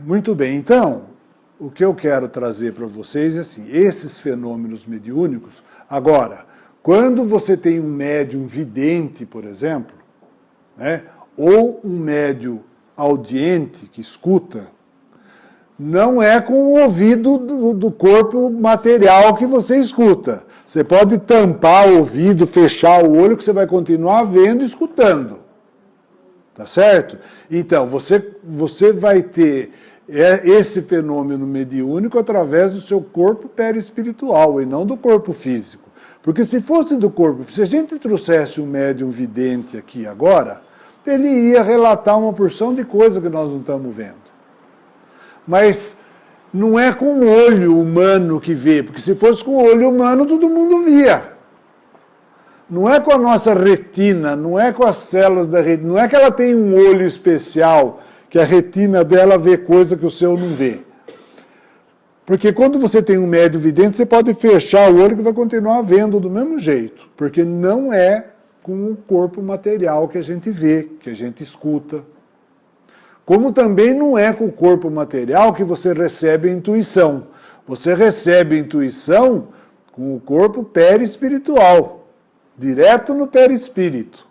Muito bem, então, o que eu quero trazer para vocês é assim, esses fenômenos mediúnicos. Agora, quando você tem um médium vidente, por exemplo, né, ou um médium audiente que escuta, não é com o ouvido do corpo material que você escuta. Você pode tampar o ouvido, fechar o olho, que você vai continuar vendo e escutando. Tá certo? Então, você vai ter esse fenômeno mediúnico através do seu corpo perispiritual e não do corpo físico. Porque se fosse do corpo, se a gente trouxesse um médium vidente aqui agora, ele ia relatar uma porção de coisa que nós não estamos vendo. Mas não é com o olho humano que vê, porque se fosse com o olho humano, todo mundo via. Não é com a nossa retina, não é com as células da retina, não é que ela tem um olho especial, que a retina dela vê coisa que o seu não vê. Porque quando você tem um médium vidente, você pode fechar o olho que vai continuar vendo do mesmo jeito, porque não é com o corpo material que a gente vê, que a gente escuta. Como também não é com o corpo material que você recebe a intuição. Você recebe a intuição com o corpo perispiritual, direto no perispírito.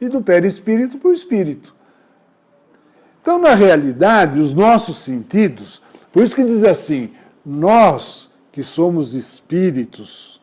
E do perispírito para o espírito. Então, na realidade, os nossos sentidos, por isso que diz assim, nós que somos espíritos,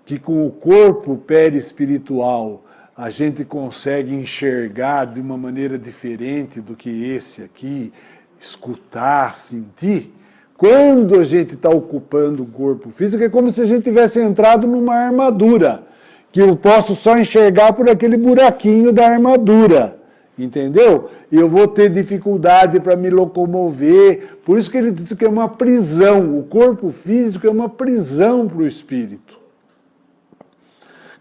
que com o corpo perispiritual a gente consegue enxergar de uma maneira diferente do que esse aqui, escutar, sentir, quando a gente está ocupando o corpo físico, é como se a gente tivesse entrado numa armadura, que eu posso só enxergar por aquele buraquinho da armadura, entendeu? E eu vou ter dificuldade para me locomover, por isso que ele diz que é uma prisão, o corpo físico é uma prisão para o espírito.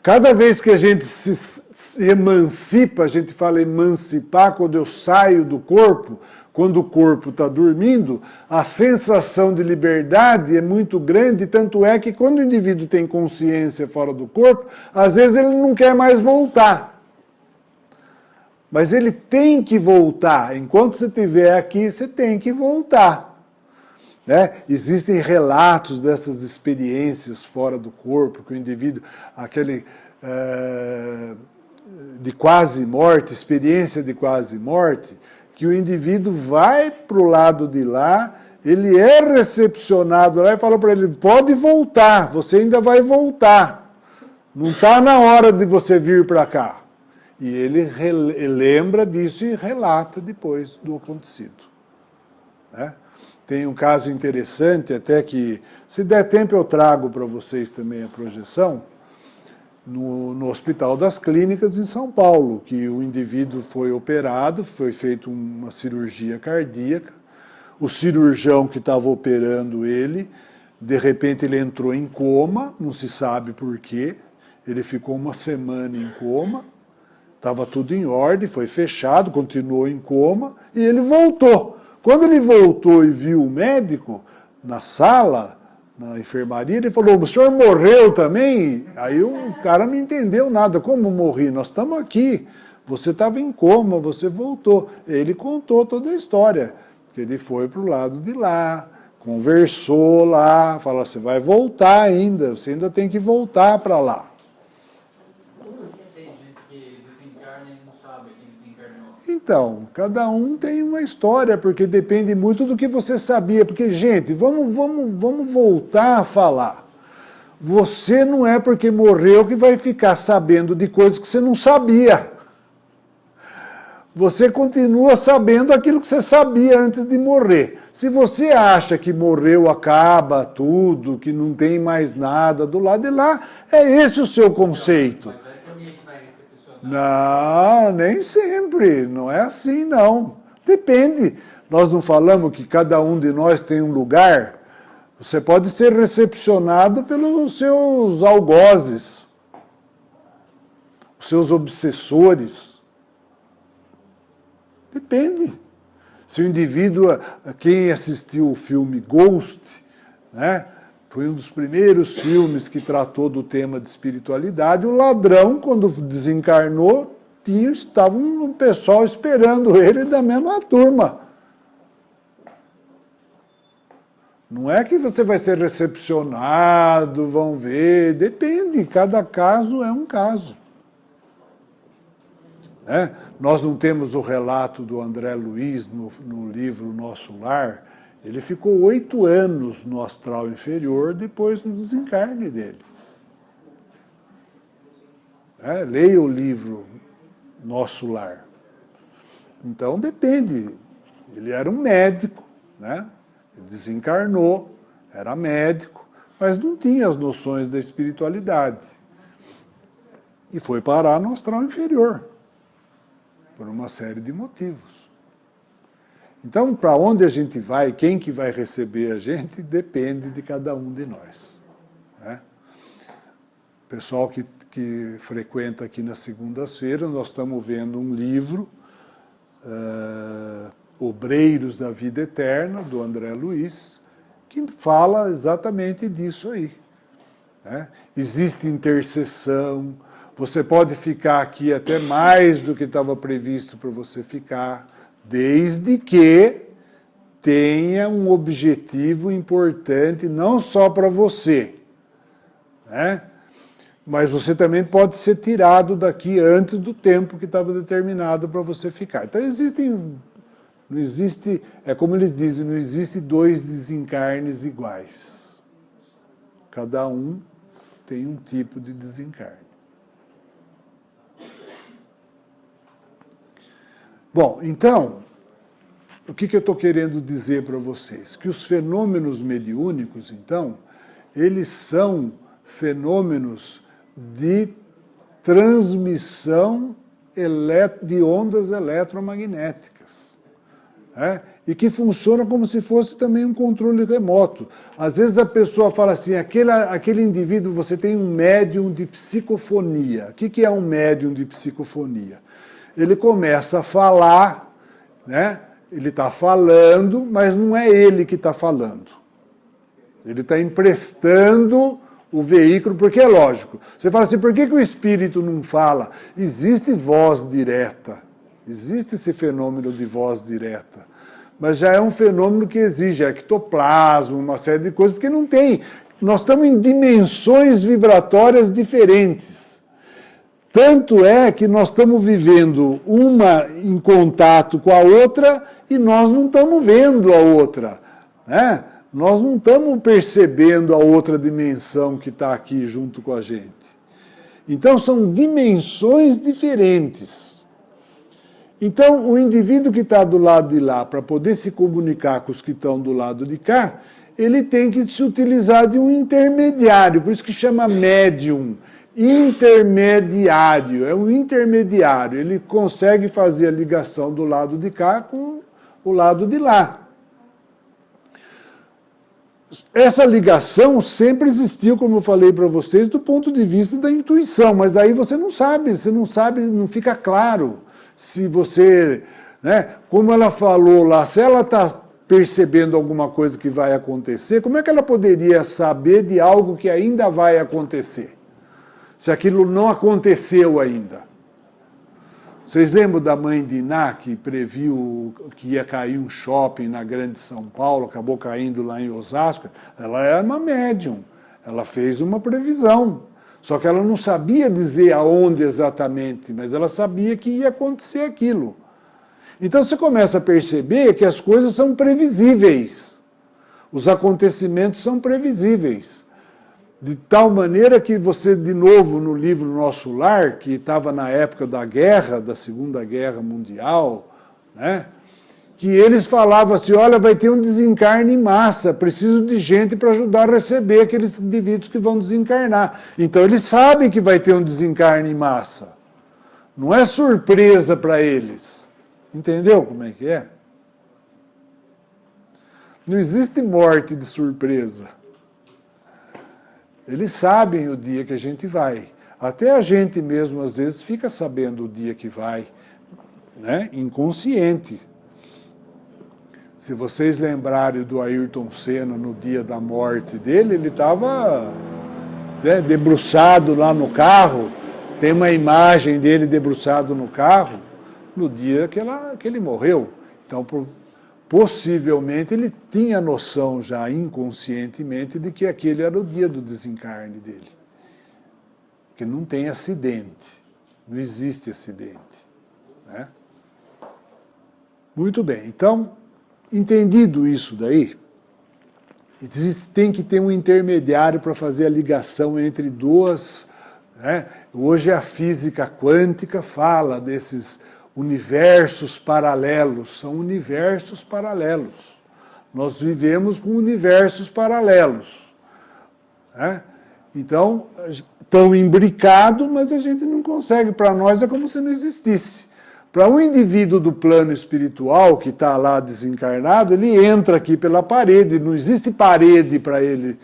Cada vez que a gente se emancipa, a gente fala emancipar, quando eu saio do corpo, quando o corpo está dormindo, a sensação de liberdade é muito grande, tanto é que quando o indivíduo tem consciência fora do corpo, às vezes ele não quer mais voltar. Mas ele tem que voltar. Enquanto você estiver aqui, você tem que voltar. Né? Existem relatos dessas experiências fora do corpo, que o indivíduo, aquele de quase morte, experiência de quase morte, que o indivíduo vai para o lado de lá, ele é recepcionado lá e fala para ele, pode voltar, você ainda vai voltar, não está na hora de você vir para cá. E ele lembra disso e relata depois do acontecido. Né? Tem um caso interessante, até que, se der tempo eu trago para vocês também a projeção, no Hospital das Clínicas em São Paulo, que o indivíduo foi operado, foi feita uma cirurgia cardíaca, o cirurgião que estava operando ele, de repente ele entrou em coma, não se sabe por quê, ele ficou uma semana em coma, estava tudo em ordem, foi fechado, continuou em coma, e ele voltou. Quando ele voltou e viu o médico na sala, na enfermaria, ele falou, o senhor morreu também? Aí o cara não entendeu nada, como morri? Nós estamos aqui, você estava em coma, você voltou. Ele contou toda a história, que ele foi para o lado de lá, conversou lá, falou, você vai voltar ainda, você ainda tem que voltar para lá. Então, cada um tem uma história, porque depende muito do que você sabia. Porque, gente, vamos voltar a falar. Você não é porque morreu que vai ficar sabendo de coisas que você não sabia. Você continua sabendo aquilo que você sabia antes de morrer. Se você acha que morreu, acaba tudo, que não tem mais nada do lado de lá, é esse o seu conceito. Não, nem sempre, não é assim não. Depende, nós não falamos que cada um de nós tem um lugar? Você pode ser recepcionado pelos seus algozes, os seus obsessores. Depende. Se o indivíduo, quem assistiu o filme Ghost, né? Foi um dos primeiros filmes que tratou do tema de espiritualidade. O ladrão, quando desencarnou, estava um pessoal esperando ele da mesma turma. Não é que você vai ser recepcionado, vão ver, depende, cada caso é um caso. Nós não temos o relato do André Luiz no livro Nosso Lar. Ele ficou 8 anos no astral inferior, depois no desencarne dele. Leia o livro Nosso Lar. Então depende. Ele era um médico, né? Ele desencarnou, era médico, mas não tinha as noções da espiritualidade. E foi parar no astral inferior, por uma série de motivos. Então, para onde a gente vai, quem que vai receber a gente, depende de cada um de nós. Né? O pessoal que frequenta aqui nas segundas-feiras, nós estamos vendo um livro, Obreiros da Vida Eterna, do André Luiz, que fala exatamente disso aí. Né? Existe intercessão, você pode ficar aqui até mais do que estava previsto para você ficar, desde que tenha um objetivo importante, não só para você, né? Mas você também pode ser tirado daqui antes do tempo que estava determinado para você ficar. Então não existe, é como eles dizem, não existe 2 desencarnes iguais. Cada um tem um tipo de desencarne. Bom, então, o que eu estou querendo dizer para vocês? Que os fenômenos mediúnicos, então, eles são fenômenos de transmissão de ondas eletromagnéticas. E que funciona como se fosse também um controle remoto. Às vezes a pessoa fala assim, aquele indivíduo, você tem um médium de psicofonia. O que é um médium de psicofonia? Ele começa a falar, né? Ele está falando, mas não é ele que está falando. Ele está emprestando o veículo, porque é lógico. Você fala assim, por que o espírito não fala? Existe voz direta, existe esse fenômeno de voz direta, mas já é um fenômeno que exige ectoplasma, uma série de coisas, porque não tem. Nós estamos em dimensões vibratórias diferentes. Tanto é que nós estamos vivendo uma em contato com a outra e nós não estamos vendo a outra, né? Nós não estamos percebendo a outra dimensão que está aqui junto com a gente. Então, são dimensões diferentes. Então, o indivíduo que está do lado de lá, para poder se comunicar com os que estão do lado de cá, ele tem que se utilizar de um intermediário, por isso que chama médium. Intermediário, é um intermediário. Ele consegue fazer a ligação do lado de cá com o lado de lá. Essa ligação sempre existiu, como eu falei para vocês, do ponto de vista da intuição, mas aí você não sabe, não fica claro se você, né, como ela falou lá, se ela está percebendo alguma coisa que vai acontecer, como é que ela poderia saber de algo que ainda vai acontecer? Se aquilo não aconteceu ainda. Vocês lembram da mãe de Iná, que previu que ia cair um shopping na Grande São Paulo, acabou caindo lá em Osasco? Ela era uma médium, ela fez uma previsão. Só que ela não sabia dizer aonde exatamente, mas ela sabia que ia acontecer aquilo. Então você começa a perceber que as coisas são previsíveis. Os acontecimentos são previsíveis. De tal maneira que você, de novo, no livro Nosso Lar, que estava na época da guerra, da Segunda Guerra Mundial, né, que eles falavam assim, olha, vai ter um desencarne em massa, preciso de gente para ajudar a receber aqueles indivíduos que vão desencarnar. Então eles sabem que vai ter um desencarne em massa. Não é surpresa para eles. Entendeu como é que é? Não existe morte de surpresa. Eles sabem o dia que a gente vai. Até a gente mesmo, às vezes, fica sabendo o dia que vai, né? Inconsciente. Se vocês lembrarem do Ayrton Senna no dia da morte dele, ele estava, né, debruçado lá no carro. Tem uma imagem dele debruçado no carro no dia que ele morreu. Então, possivelmente ele tinha noção já inconscientemente de que aquele era o dia do desencarne dele. Que não tem acidente, não existe acidente, né? Muito bem, então, entendido isso daí, tem que ter um intermediário para fazer a ligação entre duas, né? Hoje a física quântica fala desses universos paralelos, são universos paralelos. Nós vivemos com universos paralelos, né? Então, estão imbricados, mas a gente não consegue, para nós é como se não existisse. Para um indivíduo do plano espiritual que está lá desencarnado, ele entra aqui pela parede, não existe parede para ele.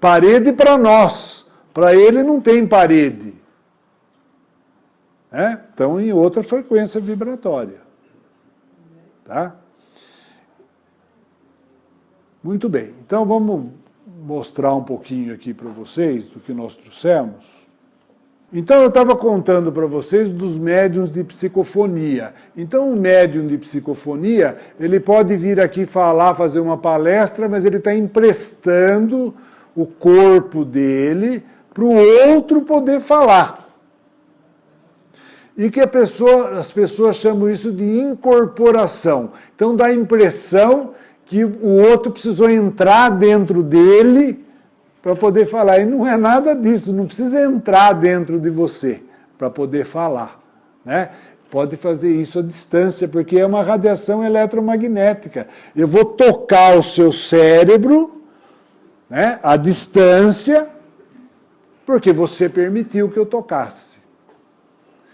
Parede para nós, para ele não tem parede. Estão em outra frequência vibratória. Tá? Muito bem, então vamos mostrar um pouquinho aqui para vocês do que nós trouxemos. Então eu estava contando para vocês dos médiuns de psicofonia. Então o médium de psicofonia, ele pode vir aqui falar, fazer uma palestra, mas ele está emprestando o corpo dele para o outro poder falar. E que as pessoas chamam isso de incorporação. Então dá a impressão que o outro precisou entrar dentro dele para poder falar. E não é nada disso, não precisa entrar dentro de você para poder falar, né? Pode fazer isso à distância, porque é uma radiação eletromagnética. Eu vou tocar o seu cérebro, né, à distância, porque você permitiu que eu tocasse.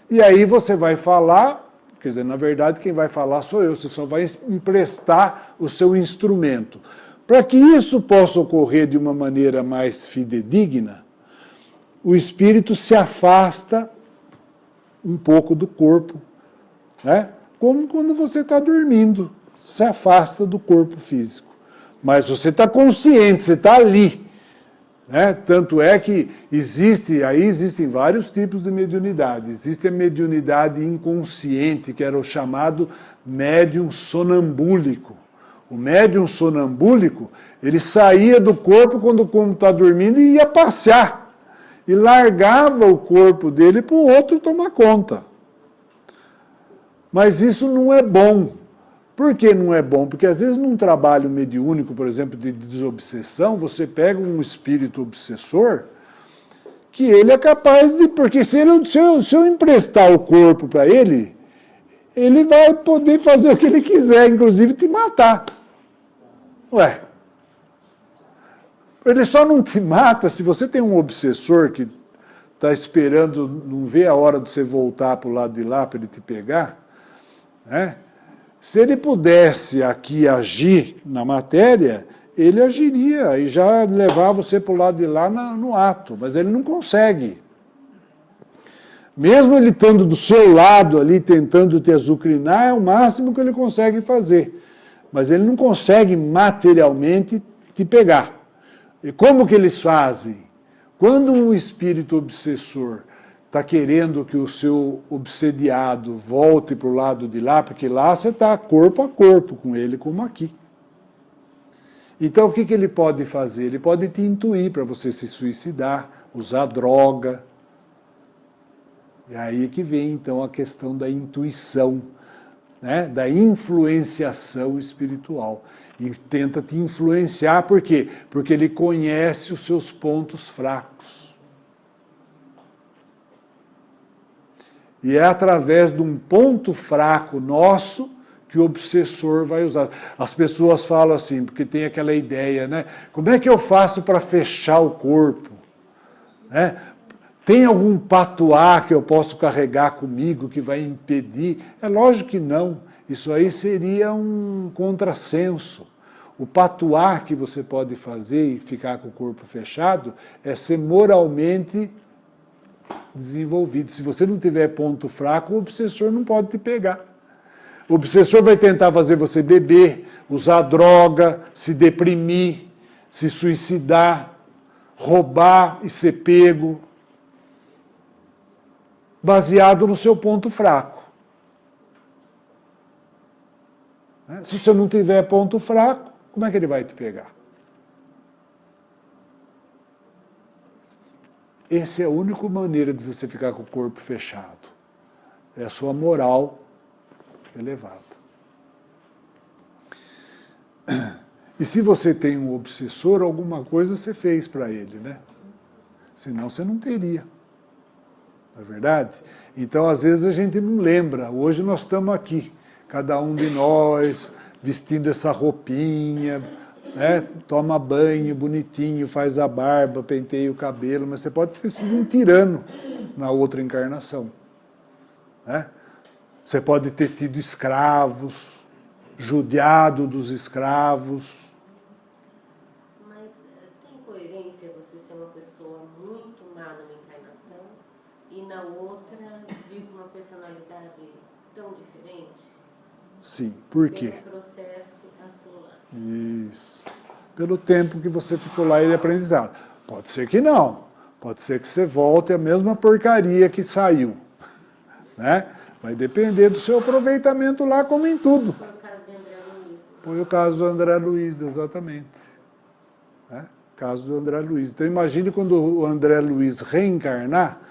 E aí você vai falar, quer dizer, na verdade quem vai falar sou eu, você só vai emprestar o seu instrumento. Para que isso possa ocorrer de uma maneira mais fidedigna, o espírito se afasta um pouco do corpo, né? Como quando você está dormindo, se afasta do corpo físico. Mas você está consciente, você está ali, né? Tanto é que existem vários tipos de mediunidade. Existe a mediunidade inconsciente, que era o chamado médium sonambúlico. O médium sonambúlico, ele saía do corpo quando o corpo está dormindo e ia passear. E largava o corpo dele para o outro tomar conta. Mas isso não é bom. Por que não é bom? Porque às vezes num trabalho mediúnico, por exemplo, de desobsessão, você pega um espírito obsessor que ele é capaz de... Porque se eu emprestar o corpo para ele, ele vai poder fazer o que ele quiser, inclusive te matar. Ué, ele só não te mata se você tem um obsessor que está esperando, não vê a hora de você voltar para o lado de lá para ele te pegar, né? Se ele pudesse aqui agir na matéria, ele agiria e já levar você para o lado de lá no ato, mas ele não consegue. Mesmo ele estando do seu lado ali, tentando te azucrinar, é o máximo que ele consegue fazer. Mas ele não consegue materialmente te pegar. E como que eles fazem? Quando um espírito obsessor está querendo que o seu obsediado volte para o lado de lá, porque lá você está corpo a corpo com ele, como aqui. Então o que ele pode fazer? Ele pode te intuir para você se suicidar, usar droga. E aí que vem então a questão da intuição, né, da influenciação espiritual. E tenta te influenciar, por quê? Porque ele conhece os seus pontos fracos. E é através de um ponto fraco nosso que o obsessor vai usar. As pessoas falam assim, porque tem aquela ideia, né? Como é que eu faço para fechar o corpo? Né? Tem algum patuá que eu posso carregar comigo que vai impedir? É lógico que não. Isso aí seria um contrassenso. O patuá que você pode fazer e ficar com o corpo fechado é ser moralmente desenvolvido. Se você não tiver ponto fraco, o obsessor não pode te pegar. O obsessor vai tentar fazer você beber, usar droga, se deprimir, se suicidar, roubar e ser pego, baseado no seu ponto fraco. Né? Se você não tiver ponto fraco, como é que ele vai te pegar? Essa é a única maneira de você ficar com o corpo fechado. É a sua moral elevada. E se você tem um obsessor, alguma coisa você fez para ele, né? Senão você não teria. Não é verdade? Então, às vezes, a gente não lembra. Hoje nós estamos aqui, cada um de nós, vestindo essa roupinha, né? Toma banho bonitinho, faz a barba, penteia o cabelo, mas você pode ter sido um tirano na outra encarnação. Né? Você pode ter tido escravos, judiado dos escravos. Mas tem coerência você ser uma pessoa muito má numa encarnação e na outra vir com uma personalidade tão diferente? Sim, por quê? Pelo processo que passou lá. Isso. Pelo tempo que você ficou lá e de aprendizado. Pode ser que não. Pode ser que você volte a mesma porcaria que saiu. Né? Vai depender do seu aproveitamento lá, como em tudo. Foi o caso do André Luiz. Foi o caso do André Luiz, exatamente. Né? Caso do André Luiz. Então imagine quando o André Luiz reencarnar,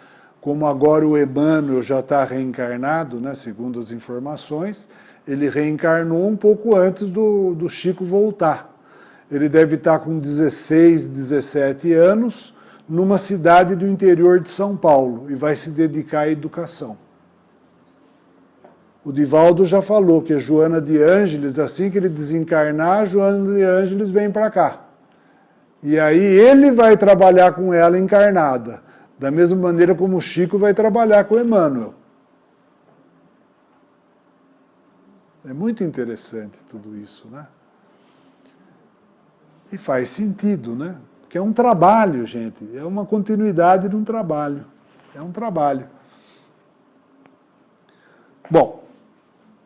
como agora o Emmanuel já está reencarnado, né, segundo as informações, ele reencarnou um pouco antes do Chico voltar. Ele deve estar com 16, 17 anos, numa cidade do interior de São Paulo, e vai se dedicar à educação. O Divaldo já falou que a Joana de Ângeles, assim que ele desencarnar, a Joana de Ângeles vem para cá. E aí ele vai trabalhar com ela encarnada, da mesma maneira como o Chico vai trabalhar com o Emmanuel. É muito interessante tudo isso, né? E faz sentido, né? Porque é um trabalho, gente. É uma continuidade de um trabalho. É um trabalho. Bom,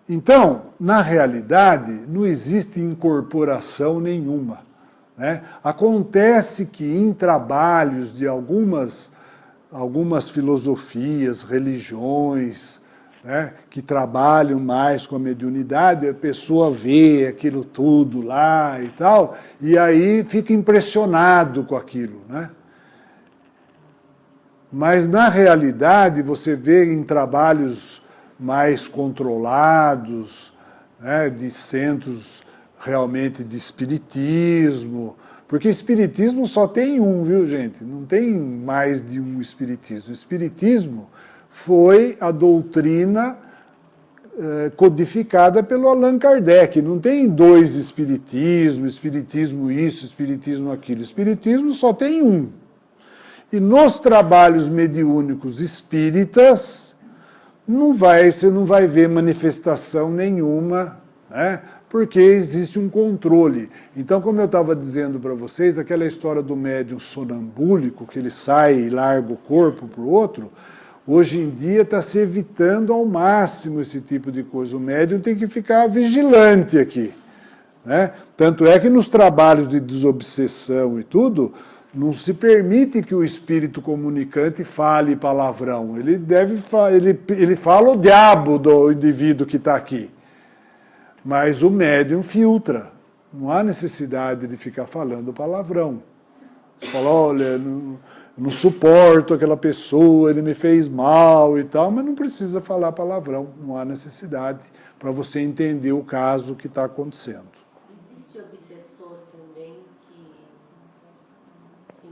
então, na realidade, não existe incorporação nenhuma. Né? Acontece que em trabalhos de algumas filosofias, religiões, né, que trabalham mais com a mediunidade, a pessoa vê aquilo tudo lá e tal, e aí fica impressionado com aquilo. Né? Mas, na realidade, você vê em trabalhos mais controlados, né, de centros realmente de espiritismo, porque espiritismo só tem um, viu, gente? Não tem mais de um espiritismo. O espiritismo foi a doutrina codificada pelo Allan Kardec. Não tem dois espiritismos, espiritismo isso, espiritismo aquilo. Espiritismo só tem um. E nos trabalhos mediúnicos espíritas, você não vai ver manifestação nenhuma, né? Porque existe um controle. Então, como eu estava dizendo para vocês, aquela história do médium sonambúlico, que ele sai e larga o corpo para o outro, hoje em dia está se evitando ao máximo esse tipo de coisa. O médium tem que ficar vigilante aqui. Né? Tanto é que nos trabalhos de desobsessão e tudo, não se permite que o espírito comunicante fale palavrão. Ele fala o diabo do indivíduo que está aqui. Mas o médium filtra. Não há necessidade de ficar falando palavrão. Você fala, olha, eu não suporto aquela pessoa, ele me fez mal e tal, mas não precisa falar palavrão. Não há necessidade para você entender o caso que está acontecendo. Existe obsessor também que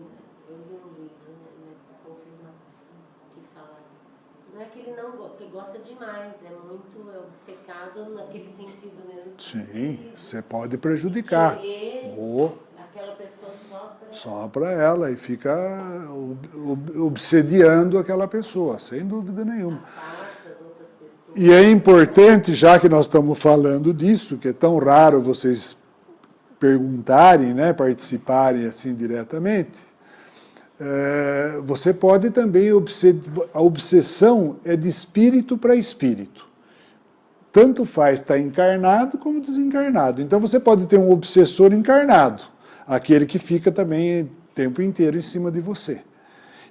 eu li um livro, né, nessa confirmação, que fala, não é que ele não que gosta demais, é muito obcecado naquele sentido mesmo. Sim, você pode prejudicar. Aquela pessoa só para ela e fica obsediando aquela pessoa, sem dúvida nenhuma. Afasta as outras pessoas. E é importante, já que nós estamos falando disso, que é tão raro vocês perguntarem, né, participarem assim diretamente, você pode também a obsessão é de espírito para espírito. Tanto faz estar encarnado como desencarnado. Então você pode ter um obsessor encarnado, aquele que fica também o tempo inteiro em cima de você.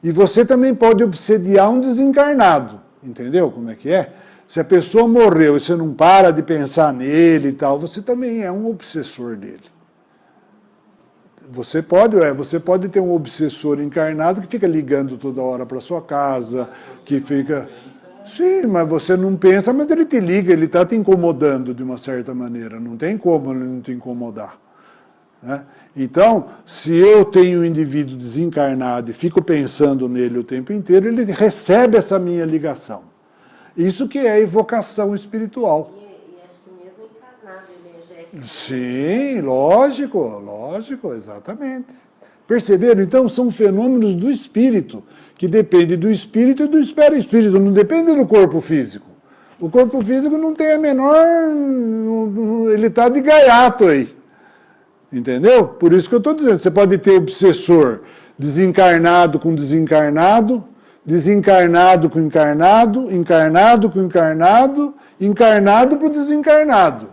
E você também pode obsediar um desencarnado, entendeu como é que é? Se a pessoa morreu e você não para de pensar nele e tal, você também é um obsessor dele. Você pode ter um obsessor encarnado que fica ligando toda hora para sua casa, que fica... Sim, mas você não pensa, mas ele te liga, ele está te incomodando de uma certa maneira. Não tem como ele não te incomodar. Né? Então, se eu tenho um indivíduo desencarnado e fico pensando nele o tempo inteiro, ele recebe essa minha ligação. Isso que é evocação espiritual. E acho que mesmo encarnado ele ejeta. Sim, lógico, exatamente. Perceberam? Então, são fenômenos do espírito, que dependem do espírito e do espírito, não depende do corpo físico. O corpo físico não tem a menor... Ele está de gaiato aí. Entendeu? Por isso que eu estou dizendo, você pode ter obsessor desencarnado com desencarnado, desencarnado com encarnado, encarnado com encarnado, encarnado para o desencarnado.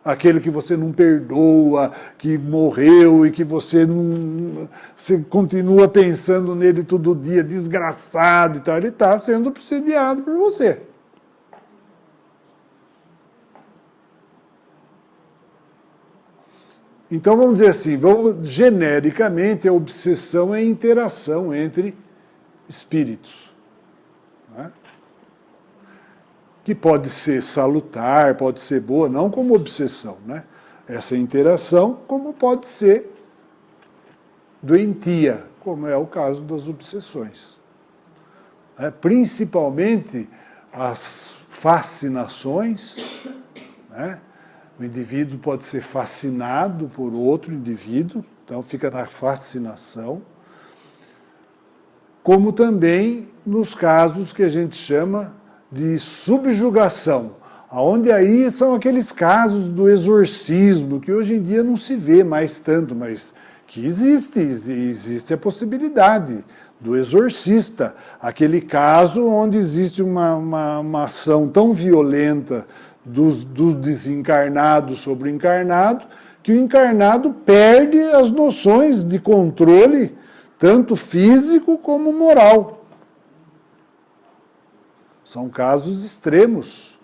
Aquele que você não perdoa, que morreu e que você continua pensando nele todo dia, desgraçado e tal, ele está sendo obsediado por você. Então vamos dizer assim, genericamente a obsessão é a interação entre espíritos. Né? Que pode ser salutar, pode ser boa, não como obsessão, né? Essa interação, como pode ser doentia, como é o caso das obsessões. Principalmente as fascinações, né? O indivíduo pode ser fascinado por outro indivíduo, então fica na fascinação, como também nos casos que a gente chama de subjugação, onde aí são aqueles casos do exorcismo, que hoje em dia não se vê mais tanto, mas que existe a possibilidade do exorcista, aquele caso onde existe uma ação tão violenta do desencarnado sobre o encarnado, que o encarnado perde as noções de controle, tanto físico como moral. São casos extremos.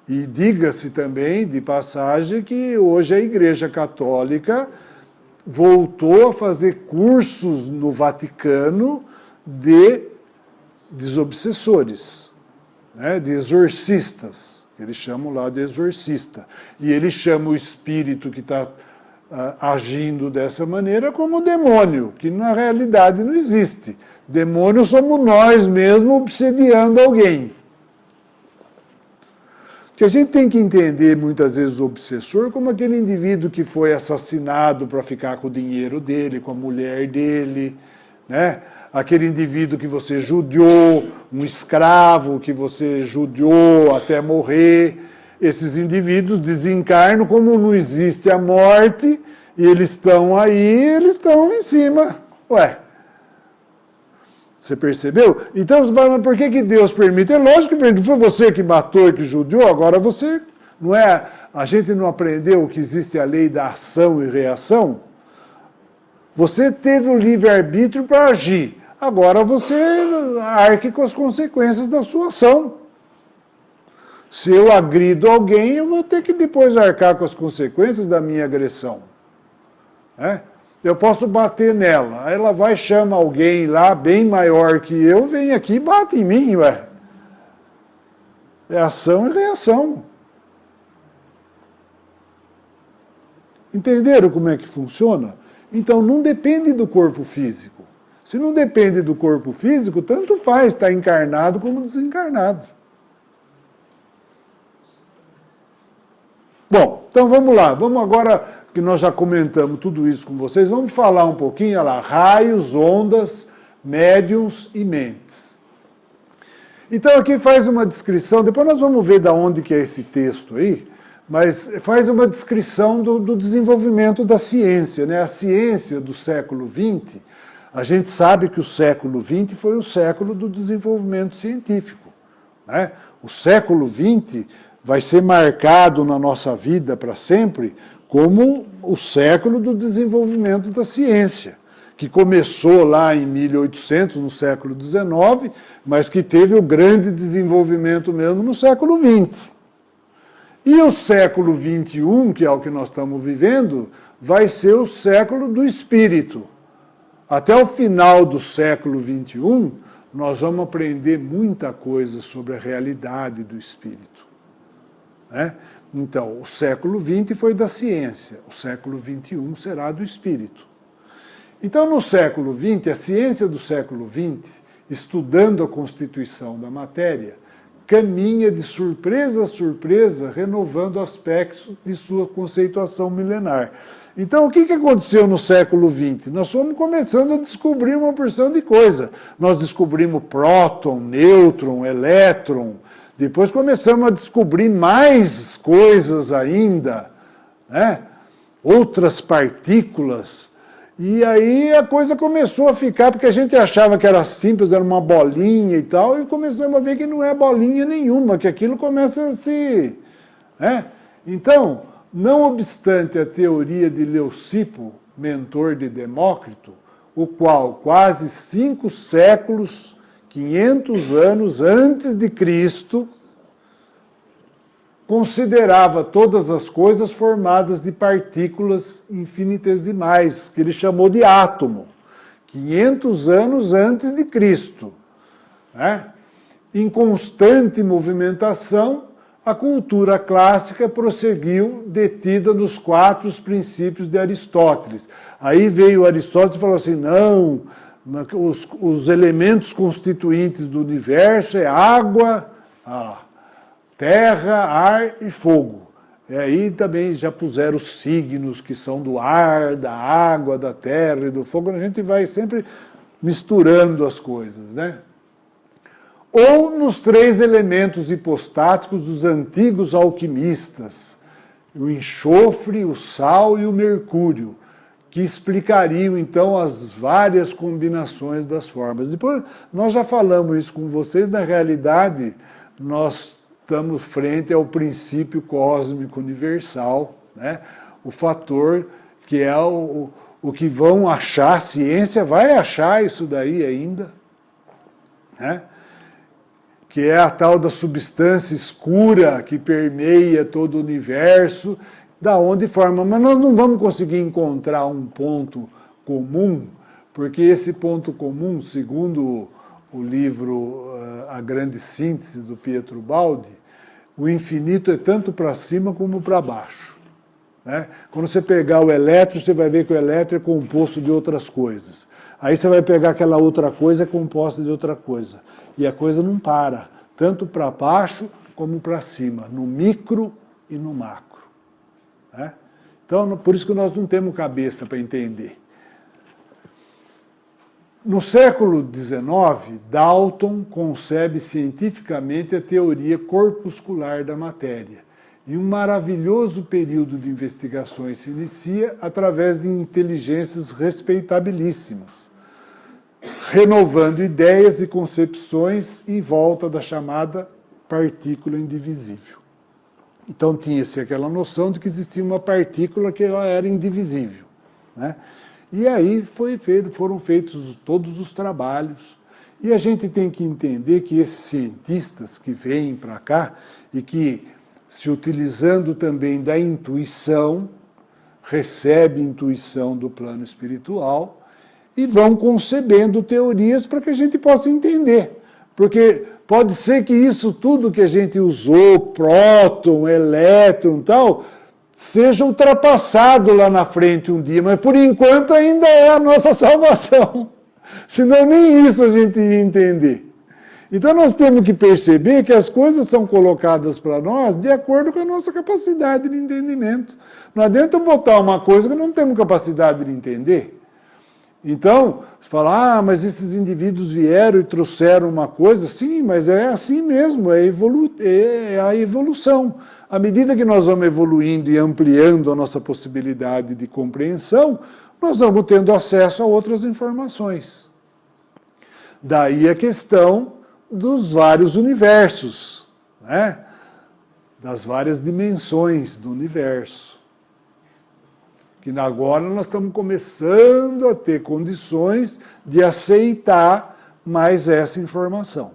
E diga-se também, de passagem, que hoje a Igreja Católica voltou a fazer cursos no Vaticano de desobsessores, né, de exorcistas. Eles chamam lá de exorcista. E eles chamam o espírito que está agindo dessa maneira como demônio, que na realidade não existe. Demônio somos nós mesmos obsediando alguém. Que a gente tem que entender muitas vezes o obsessor como aquele indivíduo que foi assassinado para ficar com o dinheiro dele, com a mulher dele, né? Aquele indivíduo que você judiou, um escravo que você judiou até morrer. Esses indivíduos desencarnam, como não existe a morte, e eles estão aí, eles estão em cima. Ué, você percebeu? Então, você fala, mas por que Deus permite? É lógico que permite. Foi você que matou e que judiou, agora você... Não é, a gente não aprendeu que existe a lei da ação e reação? Você teve o livre-arbítrio para agir. Agora você arque com as consequências da sua ação. Se eu agrido alguém, eu vou ter que depois arcar com as consequências da minha agressão. Né? Eu posso bater nela, ela vai chamar alguém lá, bem maior que eu, vem aqui e bate em mim, ué. É ação e reação. Entenderam como é que funciona? Então, não depende do corpo físico. Se não depende do corpo físico, tanto faz estar encarnado como desencarnado. Bom, então vamos lá. Vamos agora, que nós já comentamos tudo isso com vocês, vamos falar um pouquinho, olha lá, raios, ondas, médiums e mentes. Então aqui faz uma descrição, depois nós vamos ver de onde que é esse texto aí, mas faz uma descrição do desenvolvimento da ciência, né? A ciência do século XX, a gente sabe que o século XX foi o século do desenvolvimento científico, né? O século XX vai ser marcado na nossa vida para sempre como o século do desenvolvimento da ciência, que começou lá em 1800, no século XIX, mas que teve o grande desenvolvimento mesmo no século XX. E o século XXI, que é o que nós estamos vivendo, vai ser o século do espírito. Até o final do século XXI, nós vamos aprender muita coisa sobre a realidade do espírito, né? Então, o século XX foi da ciência, o século XXI será do espírito. Então, no século XX, a ciência do século XX, estudando a constituição da matéria, caminha de surpresa a surpresa, renovando aspectos de sua conceituação milenar. Então, o que aconteceu no século XX? Nós fomos começando a descobrir uma porção de coisa. Nós descobrimos próton, nêutron, elétron. Depois começamos a descobrir mais coisas ainda, né? Outras partículas. E aí a coisa começou a ficar, porque a gente achava que era simples, era uma bolinha e tal, e começamos a ver que não é bolinha nenhuma, que aquilo começa a se... né? Então, não obstante a teoria de Leucipo, mentor de Demócrito, o qual quase 5 séculos, 500 anos antes de Cristo, considerava todas as coisas formadas de partículas infinitesimais, que ele chamou de átomo, 500 anos antes de Cristo, né? Em constante movimentação, a cultura clássica prosseguiu detida nos 4 princípios de Aristóteles. Aí veio Aristóteles e falou assim, não, os elementos constituintes do universo é água, terra, ar e fogo. E aí também já puseram os signos que são do ar, da água, da terra e do fogo. A gente vai sempre misturando as coisas, né? Ou nos 3 elementos hipostáticos dos antigos alquimistas, o enxofre, o sal e o mercúrio, que explicariam então as várias combinações das formas. Depois nós já falamos isso com vocês, na realidade nós estamos frente ao princípio cósmico universal, né? O fator que é o que vão achar, a ciência vai achar isso daí ainda, né? Que é a tal da substância escura que permeia todo o universo, da onde forma. Mas nós não vamos conseguir encontrar um ponto comum, porque esse ponto comum, segundo o livro A Grande Síntese, do Pietro Baldi, o infinito é tanto para cima como para baixo, né? Quando você pegar o elétron, você vai ver que o elétron é composto de outras coisas. Aí você vai pegar aquela outra coisa, é composta de outra coisa. E a coisa não para, tanto para baixo como para cima, no micro e no macro, né? Então, por isso que nós não temos cabeça para entender. No século XIX, Dalton concebe cientificamente a teoria corpuscular da matéria. E um maravilhoso período de investigações se inicia através de inteligências respeitabilíssimas, renovando ideias e concepções em volta da chamada partícula indivisível. Então tinha-se aquela noção de que existia uma partícula que ela era indivisível, né? E aí foram feitos todos os trabalhos. E a gente tem que entender que esses cientistas que vêm para cá e que, se utilizando também da intuição, recebem intuição do plano espiritual, e vão concebendo teorias para que a gente possa entender. Porque pode ser que isso tudo que a gente usou, próton, elétron e tal, seja ultrapassado lá na frente um dia, mas por enquanto ainda é a nossa salvação. Senão nem isso a gente ia entender. Então nós temos que perceber que as coisas são colocadas para nós de acordo com a nossa capacidade de entendimento. Não adianta botar uma coisa que não temos capacidade de entender. Então, você fala, mas esses indivíduos vieram e trouxeram uma coisa, sim, mas é assim mesmo, é a evolução. À medida que nós vamos evoluindo e ampliando a nossa possibilidade de compreensão, nós vamos tendo acesso a outras informações. Daí a questão dos vários universos, né? Das várias dimensões do universo. que agora nós estamos começando a ter condições de aceitar mais essa informação.